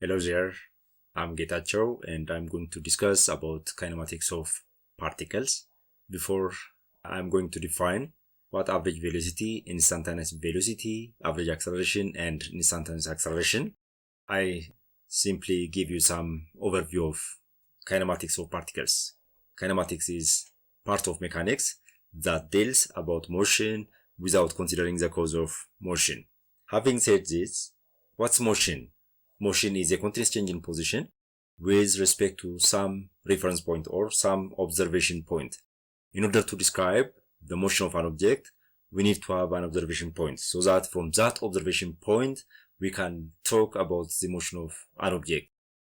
Hello there, I'm Ethio and I'm going to discuss about kinematics of particles. Before I'm going to define what average velocity, instantaneous velocity, average acceleration and instantaneous acceleration, I simply give you some overview of kinematics of particles. Kinematics is part of mechanics that deals about motion without considering the cause of motion. Having said this, what's motion? Motion is a continuous change in position with respect to some reference point or some observation point. In order to describe the motion of an object, we need to have an observation point, so that from that observation point, we can talk about the motion of an object.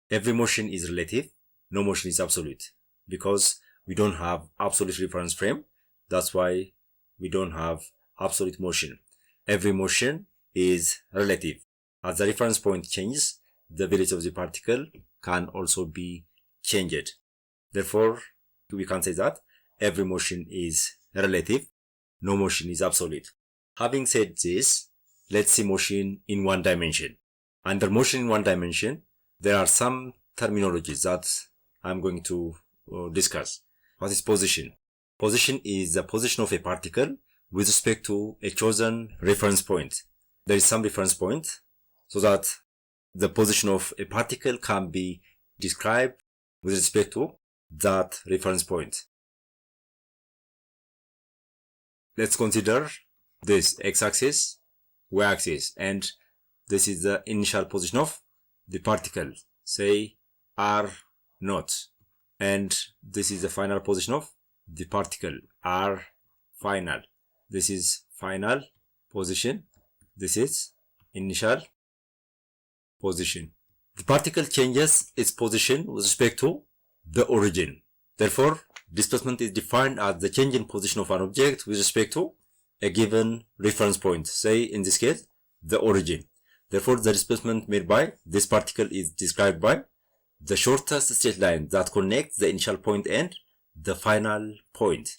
Every motion is relative, no motion is absolute, because we don't have absolute reference frame. That's why we don't have absolute motion. Every motion is relative. As the reference point changes, the velocity of the particle can also be changed. Therefore, we can say that every motion is relative, no motion is absolute. Having said this, let's see motion in one dimension. Under motion in one dimension, there are some terminologies that I'm going to discuss. What is position? Position is the position of a particle with respect to a chosen reference point. There is some reference point, so that the position of a particle can be described with respect to that reference point. Let's consider this x-axis, y-axis, and this is the initial position of the particle, say r0, and this is the final position of the particle, r final. This is final position, this is initial position. The particle changes its position with respect to the origin. Therefore, displacement is defined as the change in position of an object with respect to a given reference point, say in this case, the origin. Therefore, the displacement made by this particle is described by the shortest straight line that connects the initial point and the final point.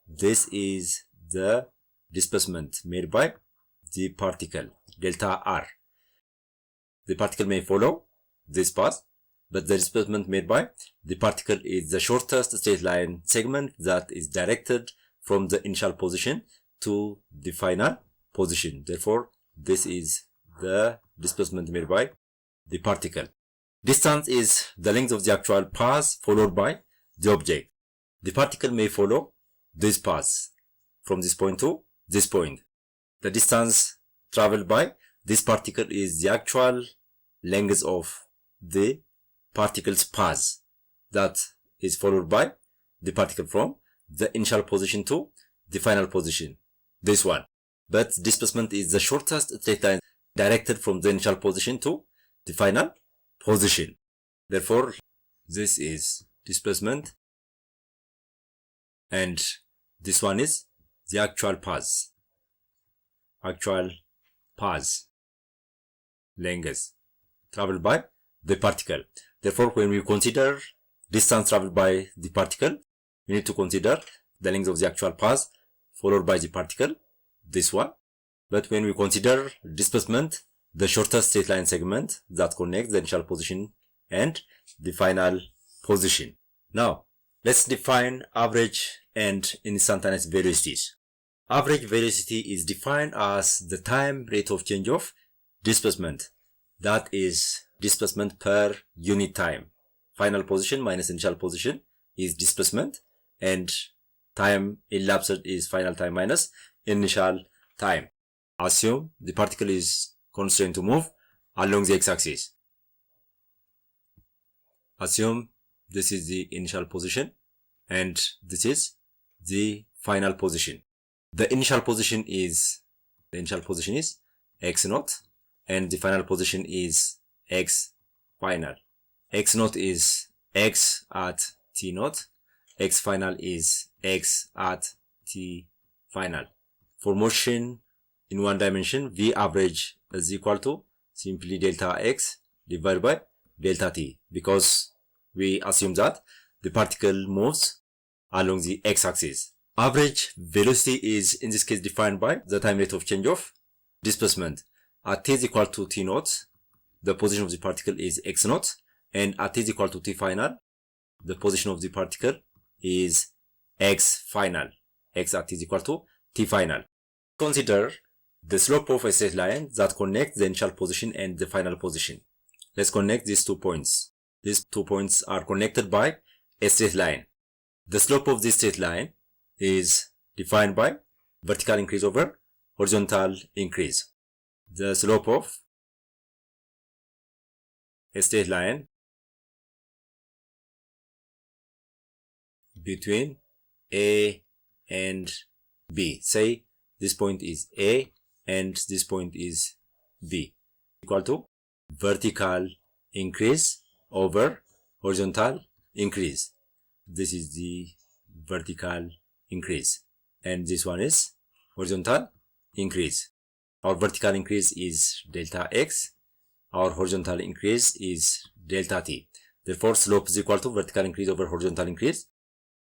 This is the displacement made by the particle, delta r. The particle may follow this path, but the displacement made by the particle is the shortest straight line segment that is directed from the initial position to the final position. Therefore, this is the displacement made by the particle. Distance is the length of the actual path followed by the object. The particle may follow this path from this point to this point. The distance traveled by this particle is the actual length of the particle's path that is followed by the particle from the initial position to the final position, this one. But displacement is the shortest straight line directed from the initial position to the final position. Therefore, this is displacement and this one is the actual path. Actual path length traveled by the particle. Therefore, when we consider distance traveled by the particle, we need to consider the length of the actual path followed by the particle, this one. But when we consider displacement, the shortest straight line segment that connects the initial position and the final position. Now, let's define average and instantaneous velocities. Average velocity is defined as the time rate of change of displacement. That is displacement per unit time. Final position minus initial position is displacement, and time elapsed is final time minus initial time. Assume the particle is constrained to move along the x-axis. Assume this is the initial position and this is the final position. The initial position is x0 and the final position is x final. x0 is x at t0, x final is x at t final. For motion in one dimension, v average is equal to simply delta x divided by delta t, because we assume that the particle moves along the x-axis. Average velocity is in this case defined by the time rate of change of displacement. At t is equal to t0, the position of the particle is x naught, and at t is equal to t final, the position of the particle is x final. X at t is equal to t final. Consider the slope of a straight line that connects the initial position and the final position. Let's connect these 2 points. These 2 points are connected by a straight line. The slope of this straight line is defined by vertical increase over horizontal increase. The slope of a straight line between A and B. Say this point is A and this point is B, equal to vertical increase over horizontal increase. This is the vertical increase, and this one is horizontal increase. Our vertical increase is delta x, our horizontal increase is delta t. Therefore, slope is equal to vertical increase over horizontal increase.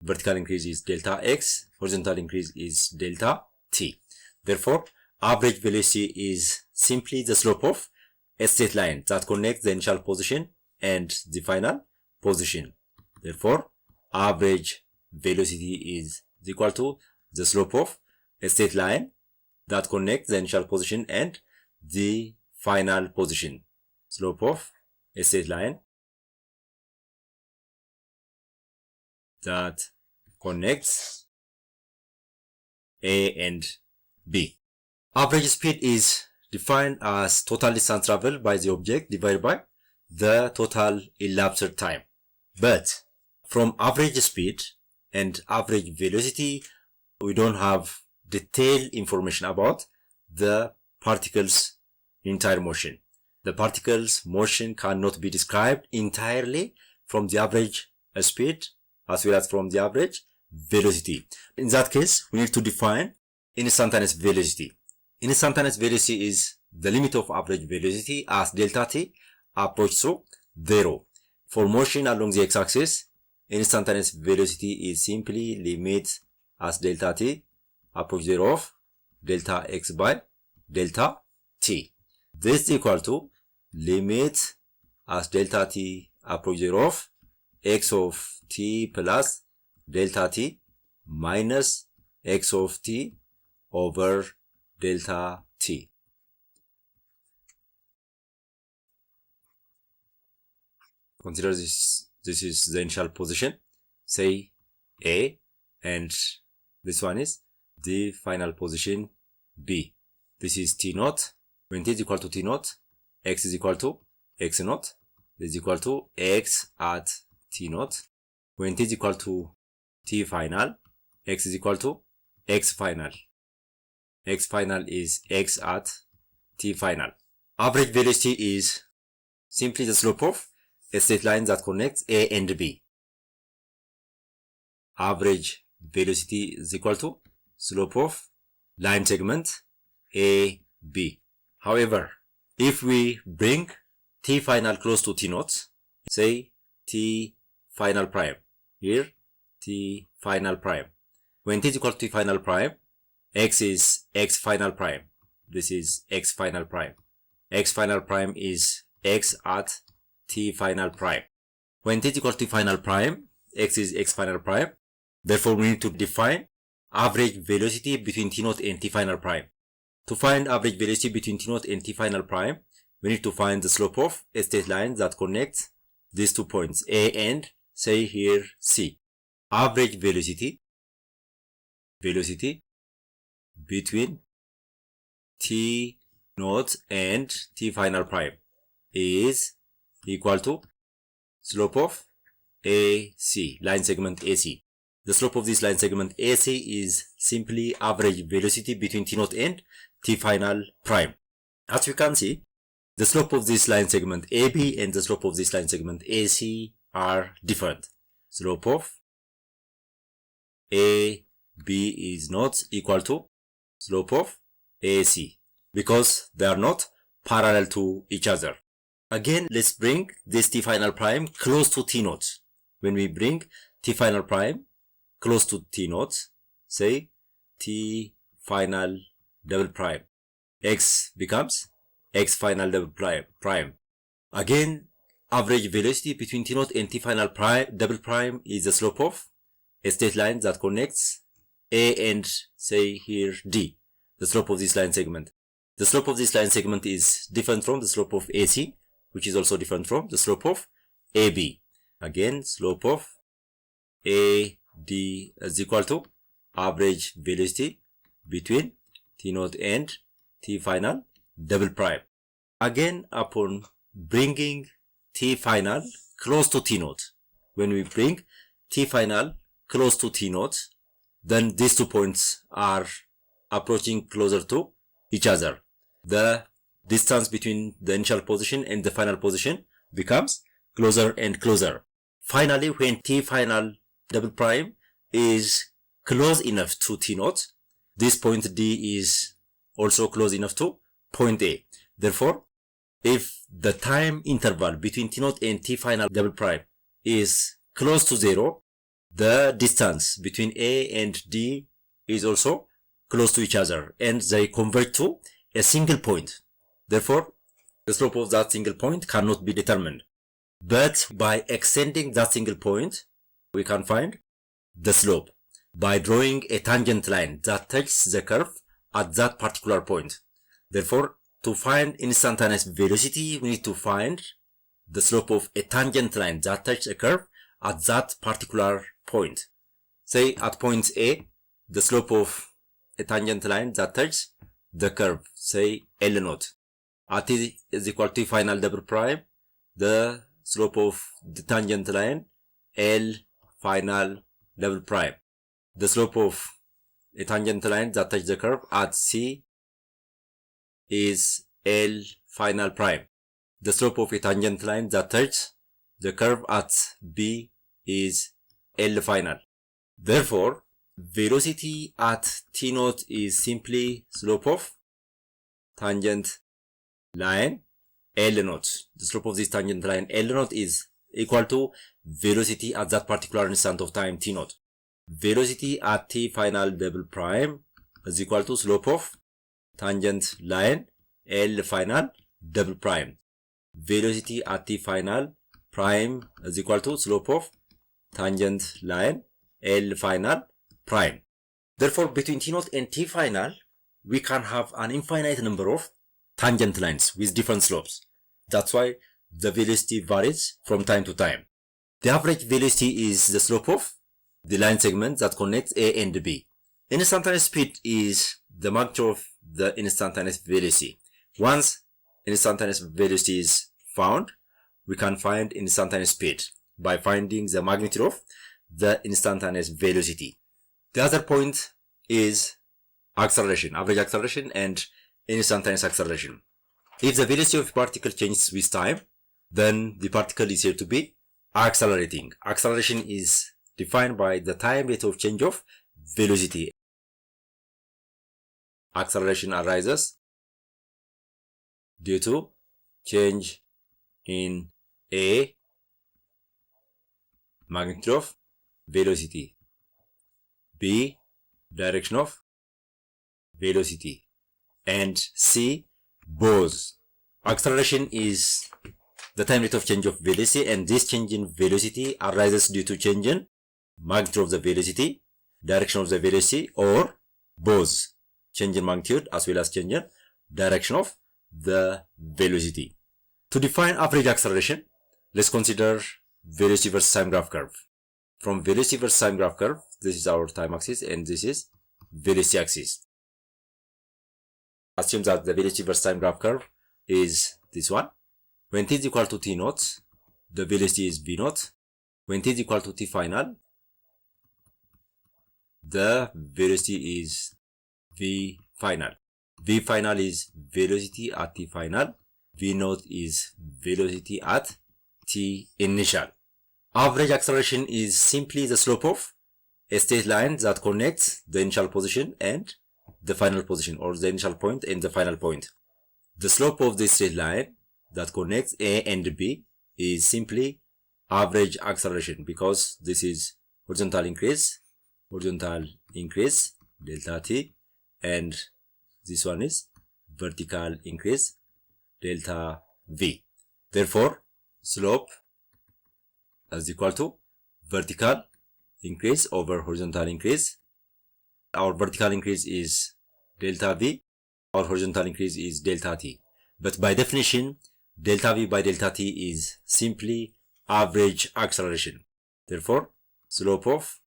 Vertical increase is delta x, horizontal increase is delta t. Therefore, average velocity is simply the slope of a straight line that connects the initial position and the final position. Therefore, average velocity is equal to the slope of a straight line that connects the initial position and the final position. Slope of a straight line that connects A and B. Average speed is defined as total distance traveled by the object divided by the total elapsed time. But from average speed and average velocity, we don't have detailed information about the particle's entire motion. The particle's motion cannot be described entirely from the average speed as well as from the average velocity. In that case, we need to define instantaneous velocity. Instantaneous velocity is the limit of average velocity as delta t approaches to 0. For motion along the x-axis, instantaneous velocity is simply limit as delta t approaches 0 of delta x by delta t. This is equal to limit as delta t approaches 0 of x of t plus delta t minus x of t over delta t. Consider this is the initial position, say A, and this one is the final position B. This is t naught. When t is equal to t naught, x is equal to x naught. This is equal to x at t naught. When t is equal to t final, x is equal to x final. X final is x at t final. Average velocity is simply the slope of a straight line that connects A and B. Average velocity is equal to slope of line segment AB. However, if we bring t final close to t naught, say t final prime, here t final prime. When t is equal to t final prime, x is x final prime. This is x final prime. X final prime is x at t final prime. When t is equal to t final prime, x is x final prime. Therefore, we need to define average velocity between t naught and t final prime. To find average velocity between t naught and t final prime, we need to find the slope of a straight line that connects these 2 points, A and, say here, C. Average velocity between t naught and t final prime is equal to slope of AC, line segment AC. The slope of this line segment AC is simply average velocity between t naught and t final prime. As you can see, the slope of this line segment AB and the slope of this line segment AC are different. Slope of AB is not equal to slope of AC because they are not parallel to each other. Again, let's bring this t final prime close to t naught. When we bring t final prime close to t naught, say t final double prime, x becomes x final double prime. Again, average velocity between T naught and T final prime, double prime is the slope of a straight line that connects A and say here D, the slope of this line segment. The slope of this line segment is different from the slope of AC, which is also different from the slope of AB. Again, slope of AD is equal to average velocity between T naught and T final double prime. Again, upon bringing T final close to T naught, when we bring T final close to T naught, then these 2 points are approaching closer to each other. The distance between the initial position and the final position becomes closer and closer. Finally, when T final double prime is close enough to T naught, this point D is also close enough to point A. Therefore, if the time interval between T naught and T final double prime is close to 0, the distance between A and D is also close to each other, and they converge to a single point. Therefore, the slope of that single point cannot be determined. But by extending that single point, we can find the slope by drawing a tangent line that touches the curve at that particular point. Therefore, to find instantaneous velocity, we need to find the slope of a tangent line that touches a curve at that particular point. Say at point A, the slope of a tangent line that touches the curve, say L naught, at T is equal to final double prime, the slope of the tangent line L final double prime. The slope of a tangent line that touches the curve at C is L final prime. The slope of a tangent line that touches the curve at B is L final. Therefore, velocity at T naught is simply slope of tangent line L naught. The slope of this tangent line L naught is equal to velocity at that particular instant of time T naught. Velocity at T final double prime is equal to slope of tangent line L final double prime. Velocity at T final prime is equal to slope of tangent line L final prime. Therefore, between T naught and T final, we can have an infinite number of tangent lines with different slopes. That's why the velocity varies from time to time. The average velocity is the slope of the line segment that connects A and B. Instantaneous speed is the magnitude of the instantaneous velocity. Once instantaneous velocity is found, we can find instantaneous speed by finding the magnitude of the instantaneous velocity. The other point is acceleration, average acceleration and instantaneous acceleration. If the velocity of a particle changes with time, then the particle is said to be accelerating. Acceleration is defined by the time rate of change of velocity. Acceleration arises due to change in A, magnitude of velocity, B, direction of velocity, and C, both. Acceleration is the time rate of change of velocity, and this change in velocity arises due to change in magnitude of the velocity, direction of the velocity, or both. Change in magnitude as well as change in direction of the velocity. To define average acceleration, let's consider velocity versus time graph curve. From velocity versus time graph curve, this is our time axis and this is velocity axis. Assume that the velocity versus time graph curve is this one. When t is equal to t naught, the velocity is v naught. When t is equal to t final, the velocity is v final. V final is velocity at t final. V naught is velocity at t initial. Average acceleration is simply the slope of a straight line that connects the initial position and the final position, or the initial point and the final point. The slope of this straight line that connects A and B is simply average acceleration, because this is horizontal increase, delta t, and this one is vertical increase, delta v. Therefore, slope is equal to vertical increase over horizontal increase. Our vertical increase is delta V, our horizontal increase is delta T. But by definition, delta V by delta T is simply average acceleration. Therefore, slope of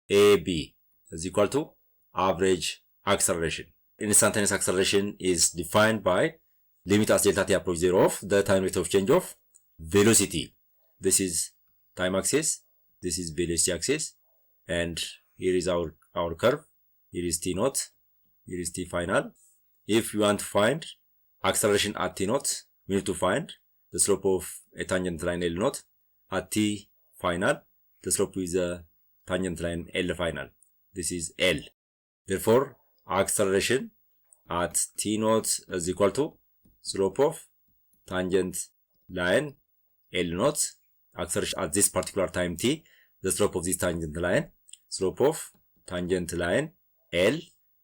AB is equal to average acceleration. Instantaneous acceleration is defined by limit as delta T approach 0 of the time rate of change of velocity. This is time axis, this is velocity axis, and here is our curve. Here is T naught, here is T final. If you want to find acceleration at T naught, we need to find the slope of a tangent line L naught. At T final, the slope is a tangent line L final. This is L. Therefore, acceleration at T naught is equal to slope of tangent line L naught. Acceleration at this particular time T, the slope of this tangent line, slope of tangent line L,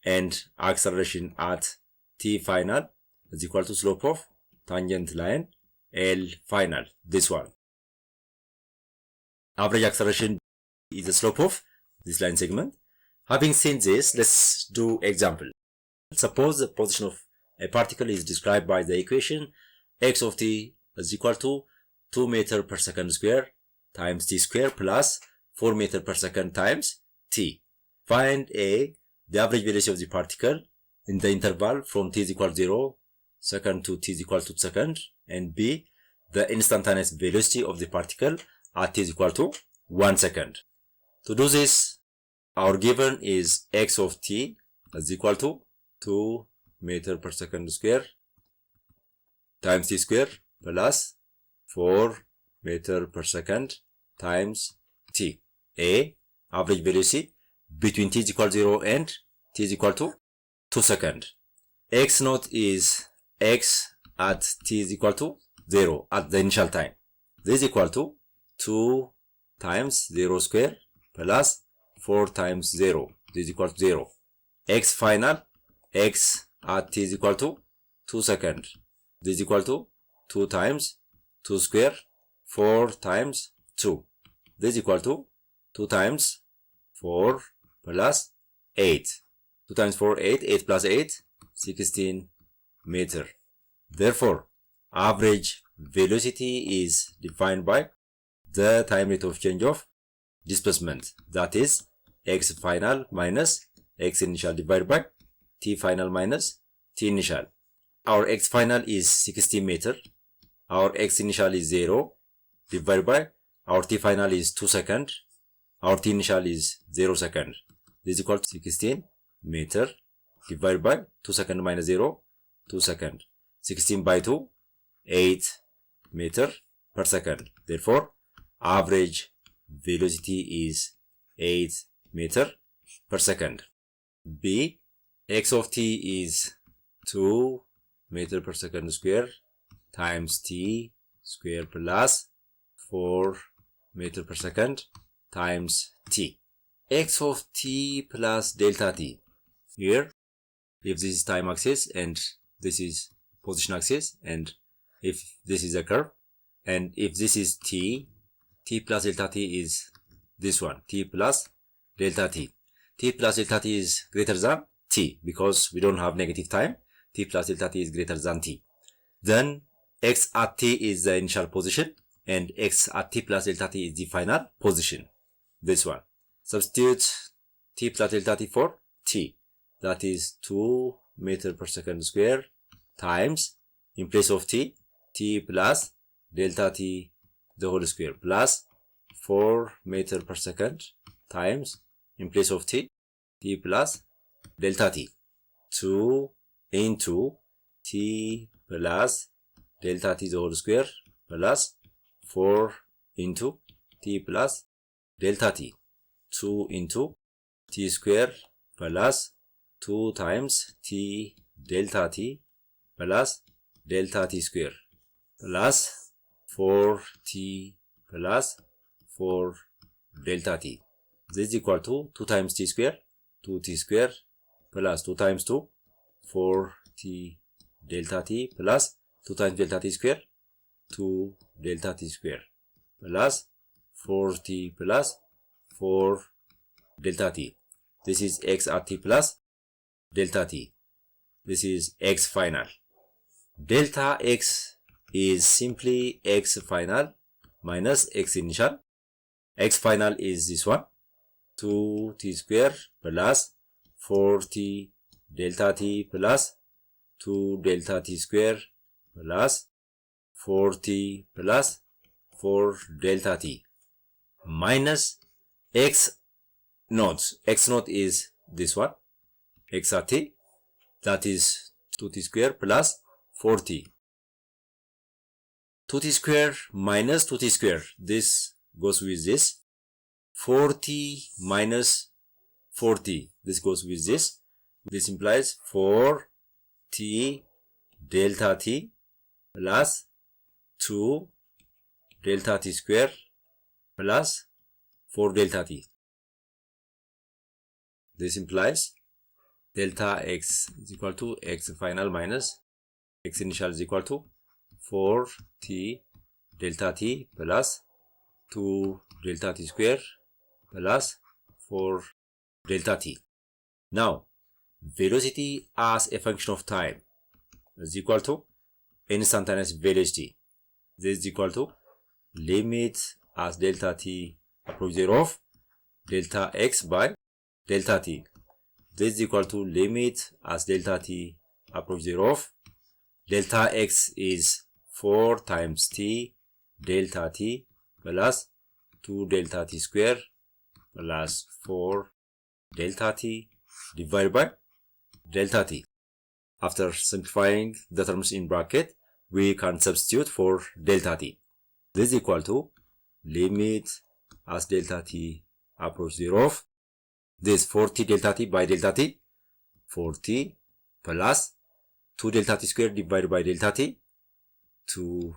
and acceleration at T final is equal to slope of tangent line L final, this one. Average acceleration is the slope of this line segment. Having seen this, let's do example. Suppose the position of a particle is described by the equation x of t is equal to 2 meter per second square times t square plus 4 meter per second times t. Find A, the average velocity of the particle in the interval from t is equal to 0 second to t is equal to second, and B, the instantaneous velocity of the particle at t is equal to 1 second. To do this, our given is x of t is equal to 2 meter per second square times t square plus 4 meter per second times t. A, average velocity between t is equal to 0 and t is equal to 2 seconds. X naught is x at t is equal to 0 at the initial time. This is equal to 2 times 0 square plus 4 times 0. This is equal to 0. X final, x at t is equal to 2 seconds. This is equal to 2 times 2 square, 4 times 2. This is equal to 2 times 4 plus 8. 2 times 4, 8. 8 plus 8, 16 meter. Therefore, average velocity is defined by the time rate of change of displacement. That is x final minus x initial divided by t final minus t initial. Our x final is 16 meter. Our x initial is 0 divided by our t final is 2 seconds. Our t initial is 0 second. This is equal to 16 meter divided by 2 second minus 0, 2 second. 16 by 2, 8 meter per second. Therefore, average velocity is 8 meter per second. B, x of t is 2 meter per second square times t square plus 4 meter per second times t. X of t plus delta t. Here, if this is time axis and this is position axis, and if this is a curve, and if this is t, t plus delta t is this one, t plus delta t. T plus delta t is greater than t because we don't have negative time. T plus delta t is greater than t. Then x at t is the initial position and x at t plus delta t is the final position. This one. Substitute t plus delta t for t. That is 2 meter per second square times, in place of t, t plus delta t the whole square plus 4 meter per second times, in place of t, t plus delta t. 2 into t plus delta t the whole square plus 4 into t plus delta t. 2 into t square plus 2 times t delta t plus delta t square plus 4t plus 4 delta t. This is equal to 2 times t square, 2t square plus 2 times 2, 4t delta t plus 2 times delta t square, 2 delta t square plus 4t plus 4 delta t. This is x at t plus delta t. This is x final. Delta x is simply x final minus x initial. X final is this one, 2t square plus 4t delta t plus 2 delta t square plus 4t plus 4 delta t minus x naught. X naught is this one, x at t, that is 2t square plus 4t. 2t square minus 2t square, this goes with this. 4t minus 4t, this goes with this. This implies 4t delta t plus 2 delta t square plus 4 delta t. This implies delta x is equal to x final minus x initial is equal to 4t delta t plus 2 delta t square plus 4 delta t. Now, velocity as a function of time is equal to instantaneous velocity. This is equal to limit as delta t approach 0 of delta x by delta t. This is equal to limit as delta t approach 0 of delta x is 4 times t delta t plus 2 delta t square plus 4 delta t divided by delta t. After simplifying the terms in bracket, we can substitute for delta t. This is equal to limit as delta t approach 0 of this 4t delta t by delta t, 4t plus 2 delta t square divided by delta t, 2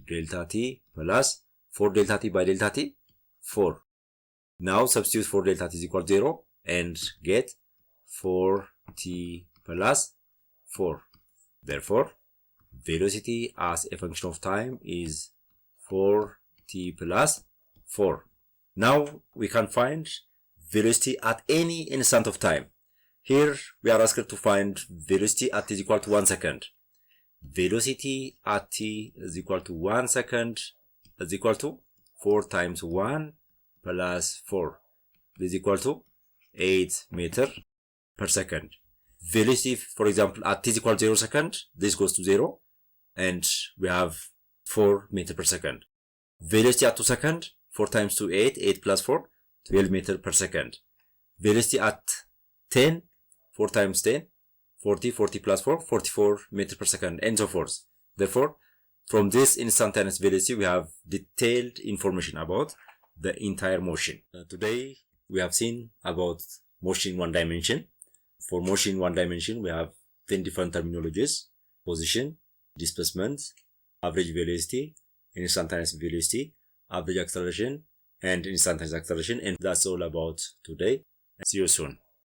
delta t plus 4 delta t by delta t, 4. Now substitute for delta t is equal to 0 and get 4t plus 4. Therefore, velocity as a function of time is 4t plus 4. Now we can find velocity at any instant of time. Here we are asked to find velocity at t is equal to 1 second. Velocity at t is equal to 1 second is equal to 4 times 1 plus 4. This is equal to 8 meter per second. Velocity, for example, at t is equal to 0 second, this goes to 0 and we have 4 meter per second. Velocity at 2 second, 4 times 2, 8, 8 plus 4, 12 meter per second. Velocity at 10, 4 times 10, 40, 40 plus 4, 44 meter per second, and so forth. Therefore, from this instantaneous velocity, we have detailed information about the entire motion. Today, we have seen about motion in one dimension. For motion in one dimension, we have 10 different terminologies: position, displacement, average velocity, instantaneous velocity, average acceleration, and instantaneous acceleration. And that's all about today. See you soon.